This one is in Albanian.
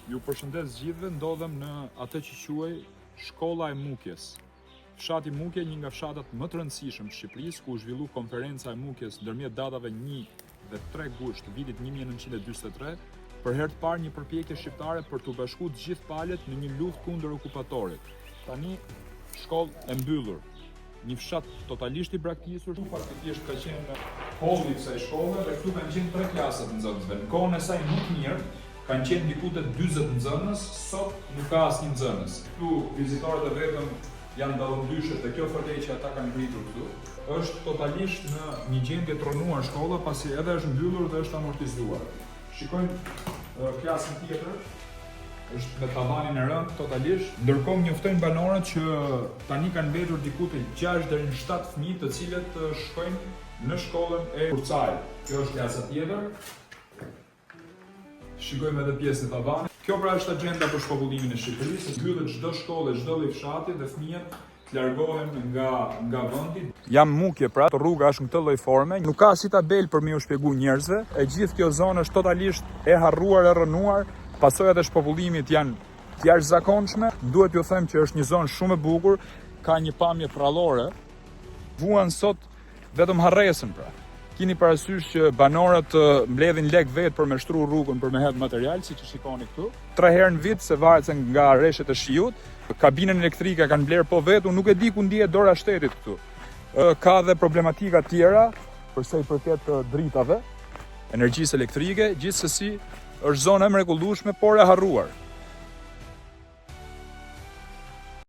Ju përshëndes gjithëve, ndodhem në atë që quaj Shkolla e Mukjes. Fshati Mukje, një nga fshatat më të rëndësishëm të Shqipërisë, ku u zhvillu konferenca e Mukjes ndërmjet datave 1 dhe 3 gusht vitit 1943, për herë të parë një përpjekje shqiptare për të bashkuar të gjithë palët në një luftë kundër okupatorit. Tani shkollë e mbyllur, një fshat totalisht i braktisur, faktikisht ka qenë holli i kësaj shkolle dhe këtu kanë qenë 3 klasat nxënësve. Në kohën e saj më të mirë kanë qenë diku te 40 nxënës, sot nuk ka asnjë nxënës. Këtu vizitorët e vetëm janë dallëndyshe te kjo fërtej që ata kanë ngritur këtu. Është totalisht në një gjendje të rënuar shkolla, pasi edhe është mbyllur dhe është amortizuar. Shikojmë klasën tjetër, është me tavanin e rënd totalisht. Ndërkohë njoftojnë banorët që tani kanë mbetur diku te 6 deri në 7 fëmijë, të cilët shkojnë në shkollën e Kurcajt. Kjo është klasa tjetër. Shikojmë edhe pjesën e tavanit. Kjo pra është agjenda për shpopullimin e Shqipërisë. Mbyllet çdo shkollë, çdo lloj fshati dhe fëmijët të largohen nga vendi. Jam Mukje, pra rruga është në këtë lloj forme. Nuk ka si tabel për më u shpjegu njerëzve. E gjithë kjo zonë është totalisht e harruar, e rënuar. Pasojat e shpopullimit janë të jashtëzakonshme. Duhet t'ju them që është një zonë shumë e bukur, ka një pamje prallore. Vuan sot vetëm harresën, pra. Kini parasysh që banorët mbledhin lek vetë për me shtru rrugën për me hedhë material, si që shikoni këtu. 3 herë në vit, se varet se nga rreshet e shiut, kabinën elektrike kanë blerë po vetë, unë nuk e di ku ndihet dora shtetit këtu. Ka dhe problematika tjera, përsa i përket dritave, energjisë elektrike, gjithsesi është zonë e mrekullueshme, por e harruar.